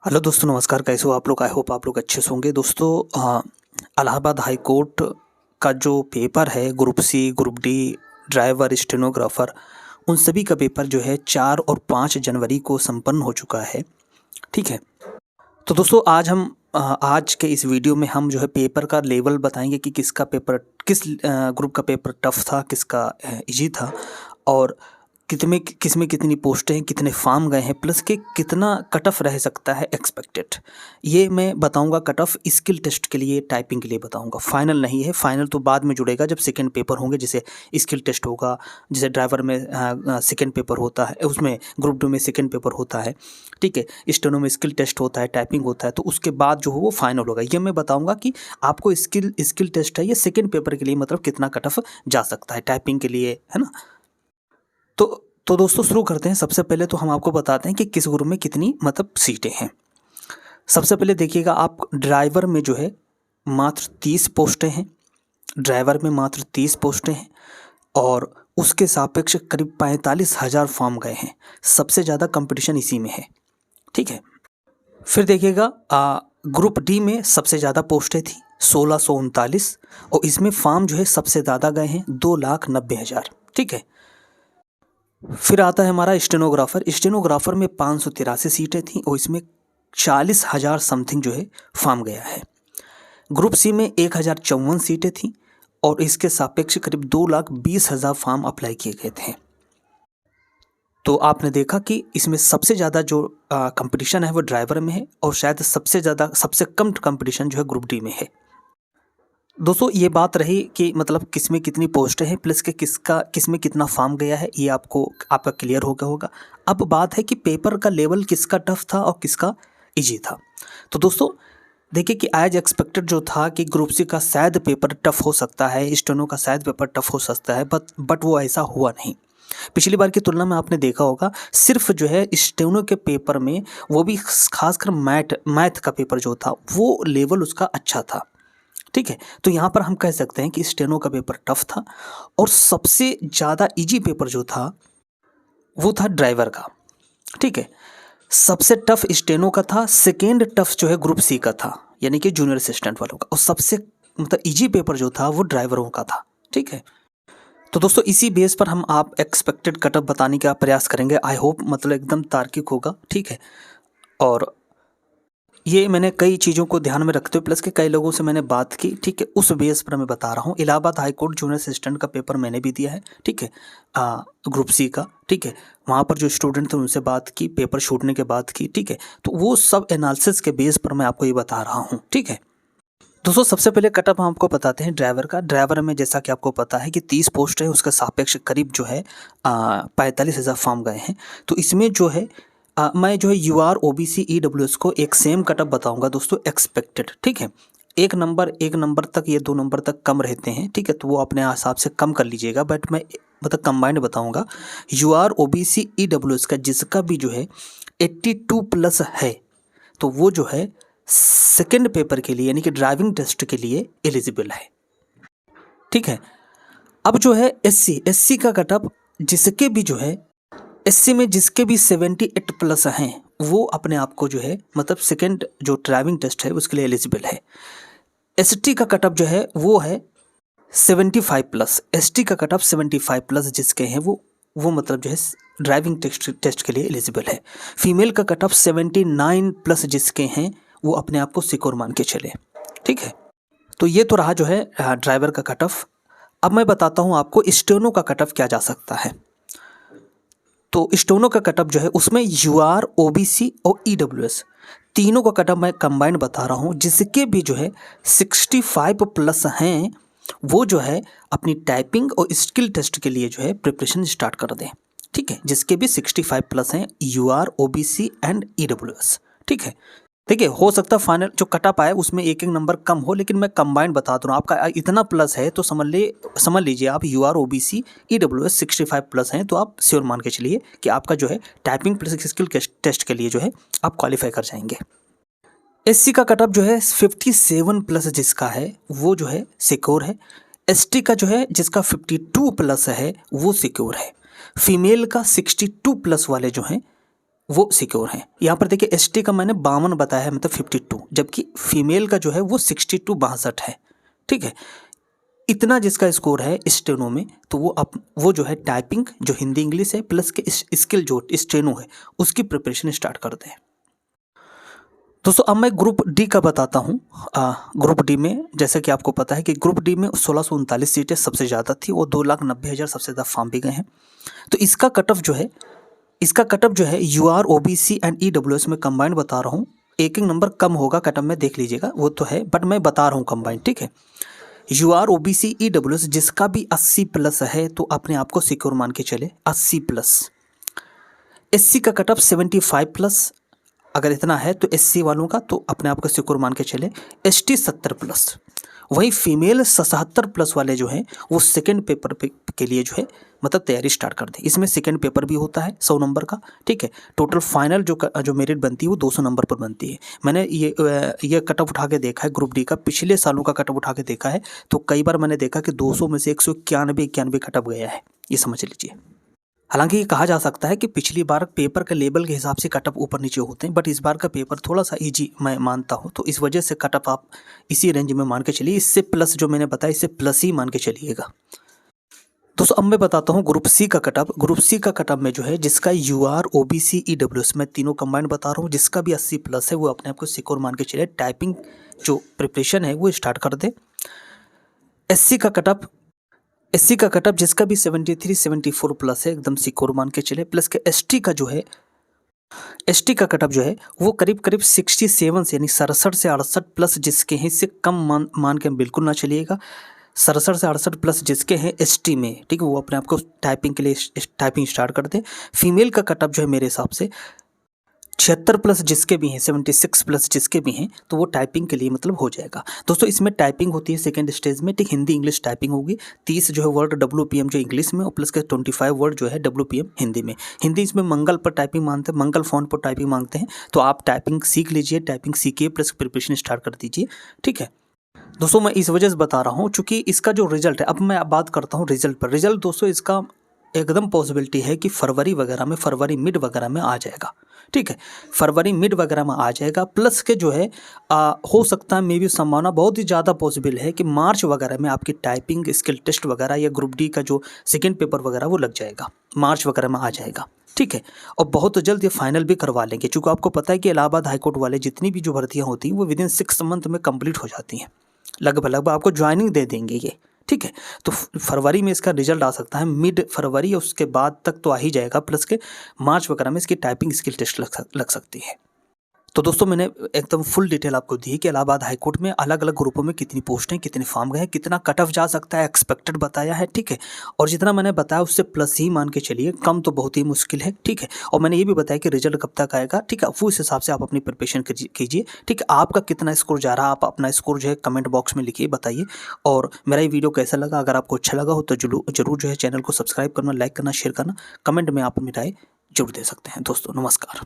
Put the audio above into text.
Hello दोस्तों, नमस्कार। कैसे हो आप लोग? आई होप आप लोग अच्छे से होंगे। दोस्तों, इलाहाबाद हाई कोर्ट का जो पेपर है, group C, group D, driver, stenographer, उन सभी का पेपर जो है 4 और 5 जनवरी को संपन्न हो चुका है। ठीक है। तो दोस्तों, आज के इस वीडियो में हम जो है पेपर का लेवल बताएंगे कि किसका पेपर, किस ग्रुप का पेपर टफ था, किसका इजी था, और किसमें कितनी पोस्टें हैं, कितने फॉर्म गए हैं, प्लस के कितना कट ऑफ रह सकता है एक्सपेक्टेड। ये मैं बताऊंगा कट ऑफ स्किल टेस्ट के लिए, टाइपिंग के लिए बताऊंगा। फाइनल नहीं है, फाइनल तो बाद में जुड़ेगा जब सेकंड पेपर होंगे, जैसे स्किल टेस्ट होगा, जैसे ड्राइवर में सेकंड पेपर होता है, उसमें ग्रुप 2 में सेकंड पेपर होता है। ठीक है। स्टेनो में स्किल टेस्ट होता है, टाइपिंग होता है, तो उसके बाद जो हो वो फाइनल होगा। ये मैं बताऊंगा कि आपको स्किल टेस्ट है ये सेकंड पेपर के लिए, मतलब कितना कट ऑफ जा सकता है टाइपिंग के लिए, है ना। तो दोस्तों, शुरू करते हैं। सबसे पहले तो हम आपको बताते हैं कि किस ग्रुप में कितनी मतलब सीटें हैं। सबसे पहले देखिएगा, आप ड्राइवर में जो है मात्र 30 पोस्टें हैं। ड्राइवर में मात्र 30 पोस्टें हैं और उसके सापेक्ष करीब 45,000 फॉर्म गए हैं। सबसे ज़्यादा कंपटीशन इसी में है। ठीक है। फिर देखिएगा, ग्रुप डी में सबसे ज़्यादा पोस्टें थी 1639, और इसमें फॉर्म जो है सबसे ज़्यादा गए हैं 2,90,000। ठीक है। फिर आता है हमारा स्टेनोग्राफर में 583 सीटें थीं और इसमें 40,000 समथिंग जो है फॉर्म गया है। ग्रुप सी में 1,054 सीटें थीं और इसके सापेक्ष करीब 2,20,000 फॉर्म अप्लाई किए गए थे। तो आपने देखा कि इसमें सबसे ज़्यादा जो कंपटीशन है वो ड्राइवर में है, और शायद सबसे कम कंपटीशन जो है ग्रुप डी में है। दोस्तों, ये बात रही कि मतलब किसमें कितनी पोस्टें हैं, प्लस के किसमें कितना फॉर्म गया है, ये आपका क्लियर हो गया होगा। अब बात है कि पेपर का लेवल किसका टफ था और किसका इजी था। तो दोस्तों देखिए कि एज एक्सपेक्टेड जो था कि ग्रुप सी का शायद पेपर टफ हो सकता है, स्टेनो का शायद पेपर टफ हो सकता है, बट वो ऐसा हुआ नहीं। पिछली बार की तुलना में आपने देखा होगा, सिर्फ जो है स्टेनो के पेपर में, वो भी खासकर मैथ का पेपर जो था, वो लेवल उसका अच्छा था। ठीक है। तो यहाँ पर हम कह सकते हैं कि स्टेनो का पेपर टफ था, और सबसे ज़्यादा इजी पेपर जो था वो था ड्राइवर का। ठीक है। सबसे टफ स्टेनो का था, सेकेंड टफ जो है ग्रुप सी का था, यानी कि जूनियर असिस्टेंट वालों का, और सबसे मतलब इजी पेपर जो था वो ड्राइवरों का था। ठीक है। तो दोस्तों, इसी बेस पर हम आप एक्सपेक्टेड कटअप बताने का प्रयास करेंगे। आई होप मतलब एकदम तार्किक होगा। ठीक है। और ये मैंने कई चीज़ों को ध्यान में रखते हुए, प्लस के कई लोगों से मैंने बात की। ठीक है। उस बेस पर मैं बता रहा हूँ। Allahabad high court junior assistant का पेपर मैंने भी दिया है। ठीक है। ग्रुप सी का। ठीक है। वहाँ पर जो स्टूडेंट थे उनसे बात की, पेपर छूटने के बाद की। ठीक है। तो वो सब एनालिसिस के बेस पर मैं आपको ये बता रहा हूँ। ठीक है। दोस्तों, सबसे पहले कटअप हम आपको बताते हैं ड्राइवर का। ड्राइवर में जैसा कि आपको पता है कि 30 पोस्ट है, उसका सापेक्ष करीब जो है 45,000 फॉर्म गए हैं। तो इसमें जो है मैं जो है UR OBC EWS को एक सेम कटअप बताऊंगा दोस्तों, एक्सपेक्टेड। ठीक है। एक नंबर तक, ये 2 नंबर तक कम रहते हैं। ठीक है। तो वो अपने हिसाब से कम कर लीजिएगा, बट मैं मतलब कंबाइंड बताऊंगा। UR OBC EWS का जिसका भी जो है 82 प्लस है, तो वो जो है सेकेंड पेपर के लिए, यानी कि ड्राइविंग टेस्ट के लिए एलिजिबल है। ठीक है। अब जो है SC का कटअप, जिसके भी जो है SC में जिसके भी 78 प्लस हैं, वो अपने आप को जो है मतलब सेकेंड जो ड्राइविंग टेस्ट है उसके लिए एलिजिबल है। ST का कटअप जो है वो है 75 प्लस। ST का कटअप 75 प्लस जिसके हैं वो मतलब जो है ड्राइविंग टेस्ट के लिए एलिजिबल है। फीमेल का कटअप 79 प्लस जिसके हैं, वो अपने आप को सिक्योर मान के चले। ठीक है। तो ये तो रहा जो है ड्राइवर का कट ऑफ। अब मैं बताता हूँ आपको स्टेनो का कट ऑफ क्या जा सकता है। तो स्टेनो का कट ऑफ जो है उसमें UR OBC और EWS तीनों का कट ऑफ मैं कंबाइंड बता रहा हूँ। जिसके भी जो है 65 प्लस हैं, वो जो है अपनी टाइपिंग और स्किल टेस्ट के लिए जो है प्रिपरेशन स्टार्ट कर दें। ठीक है। जिसके भी 65 प्लस हैं, UR OBC एंड EWS। ठीक है। देखिए, हो सकता है फाइनल जो कटअप आए उसमें एक नंबर कम हो, लेकिन मैं कंबाइंड बता दूँ। आपका इतना प्लस है तो समझ लीजिए आप UR OBC EWS 65 प्लस हैं, तो आप श्योर मान के चलिए कि आपका जो है टाइपिंग प्लस स्किल टेस्ट के लिए जो है आप क्वालिफाई कर जाएंगे। SC का कटअप जो है 57 प्लस जिसका है वो जो है सिक्योर है। ST का जो है जिसका 52 प्लस है वो सिक्योर है। फीमेल का 62 प्लस वाले जो हैं वो सिक्योर हैं। यहाँ पर देखिए एसटी का मैंने 52 बताया है, मतलब 52, जबकि फीमेल का जो है वो 62 62 है। ठीक है, इतना जिसका स्कोर है स्टेनो में, तो वो जो है टाइपिंग जो हिंदी इंग्लिश है प्लस के स्किल जो स्टेनो है उसकी प्रिपरेशन स्टार्ट कर दें। दोस्तों अब मैं ग्रुप डी का बताता हूँ। ग्रुप डी में जैसा कि आपको पता है कि ग्रुप डी में 1639 सीटें सबसे ज़्यादा थी और 2,90,000 सबसे ज़्यादा फॉर्म भी गए हैं। तो इसका कटअप जो है UR OBC एंड EWS में कंबाइंड बता रहा हूँ। एक नंबर कम होगा कटअप में, देख लीजिएगा, वो तो है, बट मैं बता रहा हूँ कंबाइंड। ठीक है, UR OBC EWS जिसका भी 80 प्लस है तो अपने आप को सिक्योर मान के चले, 80 प्लस। SC का कटअप 75 प्लस, अगर इतना है तो SC वालों का तो अपने आप को सिक्योर मान के चले। ST 70 plus. वहीं फीमेल 77 प्लस वाले जो हैं वो सेकेंड पेपर के लिए जो है मतलब तैयारी स्टार्ट कर दें। इसमें सेकेंड पेपर भी होता है 100 नंबर का। ठीक है, टोटल फाइनल जो मेरिट बनती है वो 200 नंबर पर बनती है। मैंने ये कटअप उठा के देखा है ग्रुप डी का, पिछले सालों का कटअप उठा के देखा है, तो कई बार मैंने देखा कि 200 में से 191 कटअप गया है, ये समझ लीजिए। हालांकि ये कहा जा सकता है कि पिछली बार पेपर के लेवल के हिसाब से कटअप ऊपर नीचे होते हैं, बट इस बार का पेपर थोड़ा सा इजी मैं मानता हूँ, तो इस वजह से कटअप आप इसी रेंज में मान के चलिए। इससे प्लस जो मैंने बताया इससे प्लस ही मान के चलिएगा। दोस्तों अब मैं बताता हूँ ग्रुप सी का कटअप। ग्रुप सी का कटअप में जो है जिसका UR OBC EWS मैं तीनों कंबाइंड बता रहा हूँ, जिसका भी 80 प्लस है वो अपने आप को सिक्योर मान के चले, टाइपिंग जो प्रिपरेशन है वो स्टार्ट कर दे। SC का कटअप जिसका भी 73 74 प्लस है एकदम सिक्योर मान के चले, प्लस के ST का कटअप जो है वो करीब 67 से यानी 67 से 68 प्लस जिसके हैं, इससे कम मान के बिल्कुल ना चलिएगा। 67 से 68 प्लस जिसके हैं ST में, ठीक है, वो अपने आप को टाइपिंग के लिए टाइपिंग स्टार्ट कर दें। फीमेल का कटअप जो है मेरे हिसाब से 76 प्लस जिसके भी हैं, 76 प्लस जिसके भी हैं, तो वो टाइपिंग के लिए मतलब हो जाएगा। दोस्तों इसमें टाइपिंग होती है सेकेंड स्टेज में, ठीक, हिंदी इंग्लिश टाइपिंग होगी। 30 जो है वर्ड WPM जो इंग्लिश में और प्लस के 25 वर्ड जो है WPM हिंदी में। हिंदी इसमें मंगल पर टाइपिंग मांगते हैं, मंगल फ़ॉन्ट पर टाइपिंग मांगते हैं, तो आप टाइपिंग सीख लीजिए, टाइपिंग सीखिए प्लस प्रिपरेशन स्टार्ट कर दीजिए। ठीक है दोस्तों, मैं इस वजह से बता रहा हूँ चूँकि इसका जो रिजल्ट है, अब मैं बात करता हूँ रिजल्ट पर। रिजल्ट दोस्तों इसका एकदम पॉसिबिलिटी है कि फरवरी मिड वगैरह में आ जाएगा। ठीक है, फरवरी मिड वगैरह में आ जाएगा, प्लस के जो है हो सकता है, मे भी संभावना बहुत ही ज़्यादा पॉसिबल है कि मार्च वगैरह में आपकी टाइपिंग स्किल टेस्ट वगैरह या ग्रुप डी का जो सेकेंड पेपर वगैरह वो लग जाएगा, मार्च वगैरह में आ जाएगा। ठीक है, और बहुत जल्द ये फाइनल भी करवा लेंगे, क्योंकि आपको पता है कि इलाहाबाद हाईकोर्ट वाले जितनी भी जो भर्तियाँ होती हैं वो विदिन 6 मंथ में कंप्लीट हो जाती हैं, लगभग आपको ज्वाइनिंग दे देंगे ये। ठीक है, तो फरवरी में इसका रिजल्ट आ सकता है, मिड फरवरी या उसके बाद तक तो आ ही जाएगा, प्लस के मार्च वगैरह में इसकी टाइपिंग स्किल टेस्ट लग सकती है। तो दोस्तों मैंने एकदम फुल डिटेल आपको दी कि इलाहाबाद हाईकोर्ट में अलग अलग ग्रुपों में कितनी पोस्टें, कितने फॉर्म गए हैं, कितना कट ऑफ जा सकता है, एक्सपेक्टेड बताया है। ठीक है, और जितना मैंने बताया उससे प्लस ही मान के चलिए, कम तो बहुत ही मुश्किल है। ठीक है, और मैंने ये भी बताया कि रिजल्ट कब तक आएगा। ठीक है, उस हिसाब से आप अपनी प्रिपरेशन कीजिए। ठीक है, आपका कितना स्कोर जा रहा है, आप अपना स्कोर जो है कमेंट बॉक्स में लिखिए, बताइए। और मेरा ये वीडियो कैसा लगा, अगर आपको अच्छा लगा हो तो जरूर जो है चैनल को सब्सक्राइब करना, लाइक करना, शेयर करना, कमेंट में आप अपनी राय जरूर दे सकते हैं। दोस्तों नमस्कार।